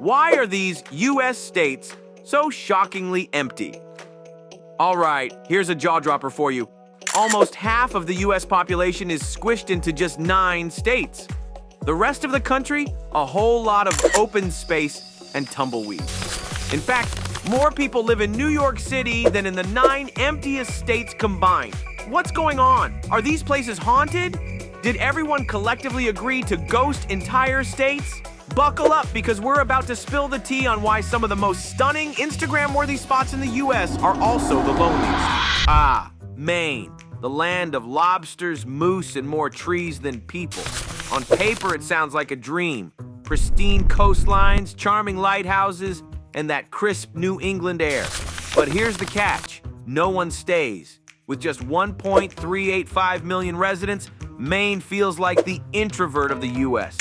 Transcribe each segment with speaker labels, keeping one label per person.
Speaker 1: Why are these U.S. states so shockingly empty? All right, here's a jaw-dropper for you. Almost half of the U.S. population is squished into just 9 states. The rest of the country, a whole lot of open space and tumbleweed. In fact, more people live in New York City than in the 9 emptiest states combined. What's going on? Are these places haunted? Did everyone collectively agree to ghost entire states? Buckle up, because we're about to spill the tea on why some of the most stunning Instagram-worthy spots in the U.S. are also the loneliest. Maine, the land of lobsters, moose, and more trees than people. On paper, it sounds like a dream. Pristine coastlines, charming lighthouses, and that crisp New England air. But here's the catch. No one stays. With just 1.385 million residents, Maine feels like the introvert of the U.S.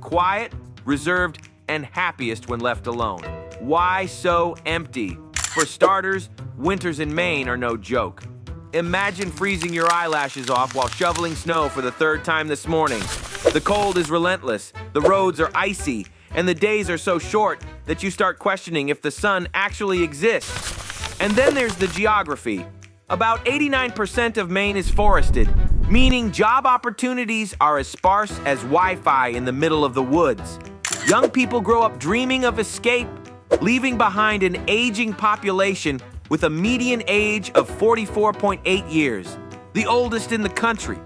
Speaker 1: Quiet, reserved, and happiest when left alone. Why so empty? For starters, winters in Maine are no joke. Imagine freezing your eyelashes off while shoveling snow for the 3rd time this morning. The cold is relentless, the roads are icy, and the days are so short that you start questioning if the sun actually exists. And then there's the geography. About 89% of Maine is forested, meaning job opportunities are as sparse as Wi-Fi in the middle of the woods. Young people grow up dreaming of escape, leaving behind an aging population with a median age of 44.8 years, the oldest in the country.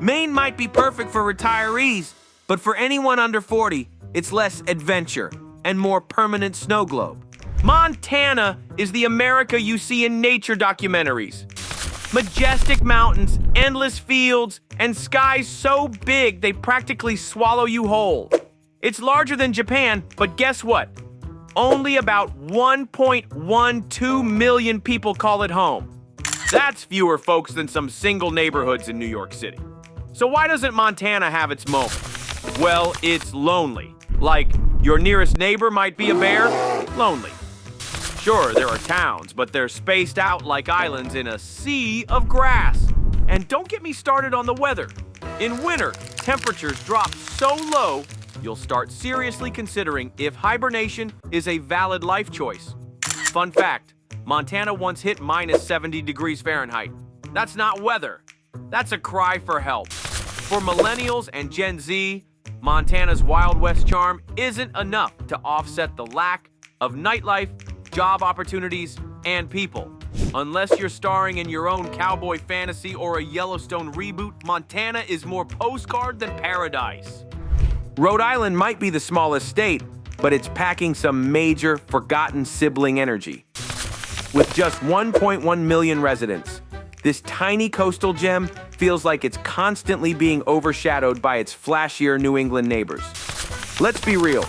Speaker 1: Maine might be perfect for retirees, but for anyone under 40, it's less adventure and more permanent snow globe. Montana is the America you see in nature documentaries. Majestic mountains, endless fields, and skies so big they practically swallow you whole. It's larger than Japan, but guess what? Only about 1.12 million people call it home. That's fewer folks than some single neighborhoods in New York City. So why doesn't Montana have its moment? Well, it's lonely. Like, your nearest neighbor might be a bear? Lonely. Sure, there are towns, but they're spaced out like islands in a sea of grass. And don't get me started on the weather. In winter, temperatures drop so low, you'll start seriously considering if hibernation is a valid life choice. Fun fact, Montana once hit minus 70 degrees Fahrenheit. That's not weather. That's a cry for help. For millennials and Gen Z, Montana's Wild West charm isn't enough to offset the lack of nightlife, job opportunities, and people. Unless you're starring in your own cowboy fantasy or a Yellowstone reboot, Montana is more postcard than paradise. Rhode Island might be the smallest state, but it's packing some major forgotten sibling energy. With just 1.1 million residents, this tiny coastal gem feels like it's constantly being overshadowed by its flashier New England neighbors. Let's be real.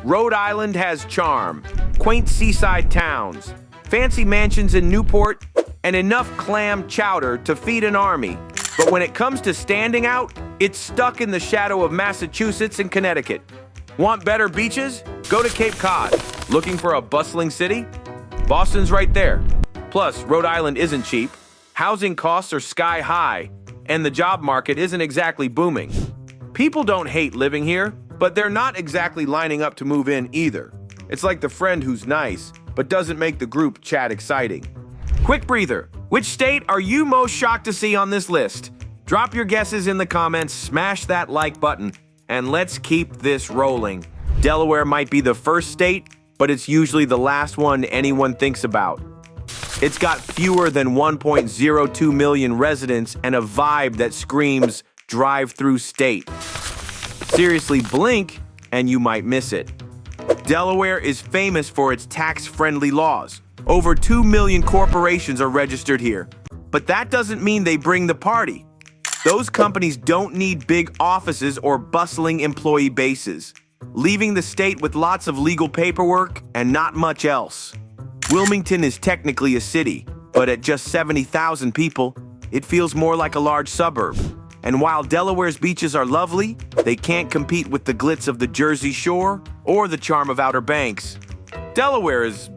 Speaker 1: Rhode Island has charm, quaint seaside towns, fancy mansions in Newport, and enough clam chowder to feed an army. But when it comes to standing out, it's stuck in the shadow of Massachusetts and Connecticut. Want better beaches? Go to Cape Cod. Looking for a bustling city? Boston's right there. Plus, Rhode Island isn't cheap. Housing costs are sky high, and the job market isn't exactly booming. People don't hate living here, but they're not exactly lining up to move in either. It's like the friend who's nice, but doesn't make the group chat exciting. Quick breather. Which state are you most shocked to see on this list? Drop your guesses in the comments, smash that like button, and let's keep this rolling. Delaware might be the first state, but it's usually the last one anyone thinks about. It's got fewer than 1.02 million residents and a vibe that screams drive-through state. Seriously, blink and you might miss it. Delaware is famous for its tax-friendly laws. Over 2 million corporations are registered here. But that doesn't mean they bring the party. Those companies don't need big offices or bustling employee bases, leaving the state with lots of legal paperwork and not much else. Wilmington is technically a city, but at just 70,000 people, it feels more like a large suburb. And while Delaware's beaches are lovely, they can't compete with the glitz of the Jersey Shore or the charm of Outer Banks. Delaware is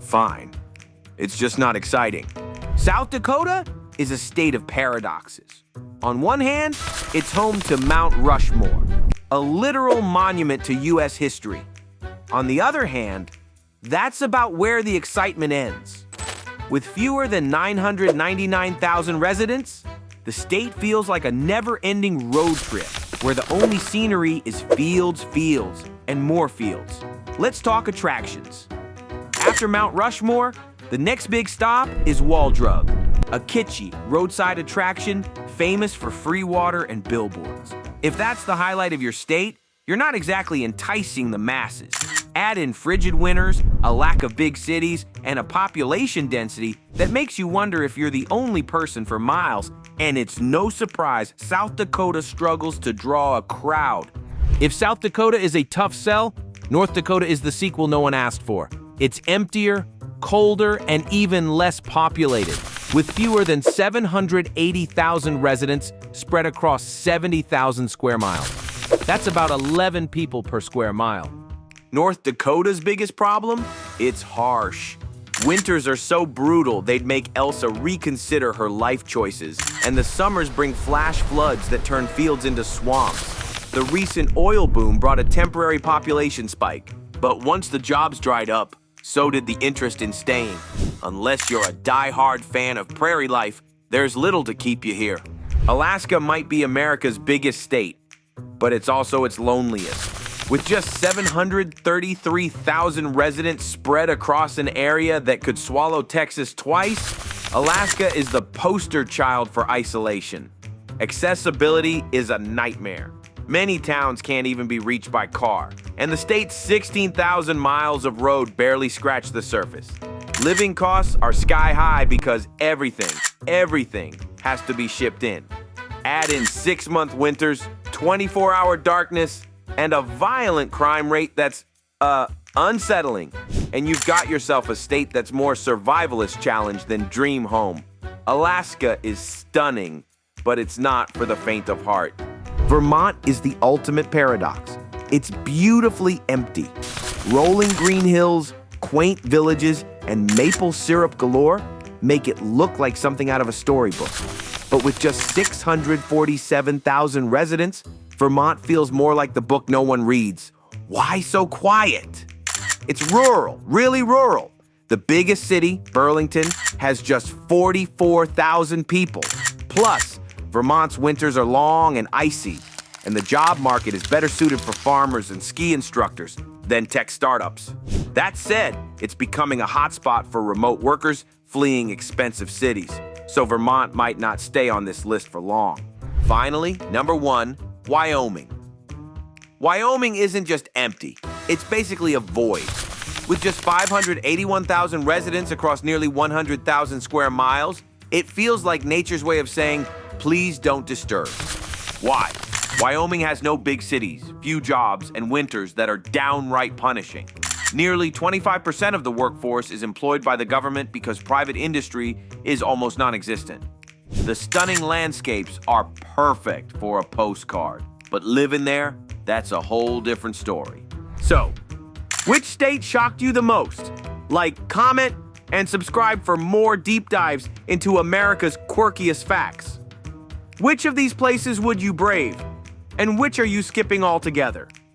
Speaker 1: fine. It's just not exciting. South Dakota is a state of paradoxes. On one hand, it's home to Mount Rushmore, a literal monument to U.S. history. On the other hand, that's about where the excitement ends. With fewer than 999,000 residents, the state feels like a never-ending road trip where the only scenery is fields, fields, and more fields. Let's talk attractions. After Mount Rushmore, the next big stop is Waldrug, a kitschy roadside attraction famous for free water and billboards. If that's the highlight of your state, you're not exactly enticing the masses. Add in frigid winters, a lack of big cities, and a population density that makes you wonder if you're the only person for miles, and it's no surprise South Dakota struggles to draw a crowd. If South Dakota is a tough sell, North Dakota is the sequel no one asked for. It's emptier, colder, and even less populated, with fewer than 780,000 residents spread across 70,000 square miles. That's about 11 people per square mile. North Dakota's biggest problem? It's harsh. Winters are so brutal they'd make Elsa reconsider her life choices, and the summers bring flash floods that turn fields into swamps. The recent oil boom brought a temporary population spike, but once the jobs dried up, so did the interest in staying. Unless you're a die-hard fan of prairie life, there's little to keep you here. Alaska might be America's biggest state, but it's also its loneliest. With just 733,000 residents spread across an area that could swallow Texas twice, Alaska is the poster child for isolation. Accessibility is a nightmare. Many towns can't even be reached by car, and the state's 16,000 miles of road barely scratch the surface. Living costs are sky high because everything has to be shipped in. Add in 6-month winters, 24-hour darkness, and a violent crime rate that's, unsettling. And you've got yourself a state that's more survivalist challenge than dream home. Alaska is stunning, but it's not for the faint of heart. Vermont is the ultimate paradox. It's beautifully empty. Rolling green hills, quaint villages, and maple syrup galore make it look like something out of a storybook. But with just 647,000 residents, Vermont feels more like the book no one reads. Why so quiet? It's rural, really rural. The biggest city, Burlington, has just 44,000 people. Plus, Vermont's winters are long and icy, and the job market is better suited for farmers and ski instructors than tech startups. That said, it's becoming a hotspot for remote workers fleeing expensive cities, so Vermont might not stay on this list for long. Finally, number 1, Wyoming. Wyoming isn't just empty, it's basically a void. With just 581,000 residents across nearly 100,000 square miles, it feels like nature's way of saying, please don't disturb. Why? Wyoming has no big cities, few jobs, and winters that are downright punishing. Nearly 25% of the workforce is employed by the government because private industry is almost non-existent. The stunning landscapes are perfect for a postcard, but living there, that's a whole different story. So, which state shocked you the most? Like, comment, and subscribe for more deep dives into America's quirkiest facts. Which of these places would you brave? And which are you skipping altogether?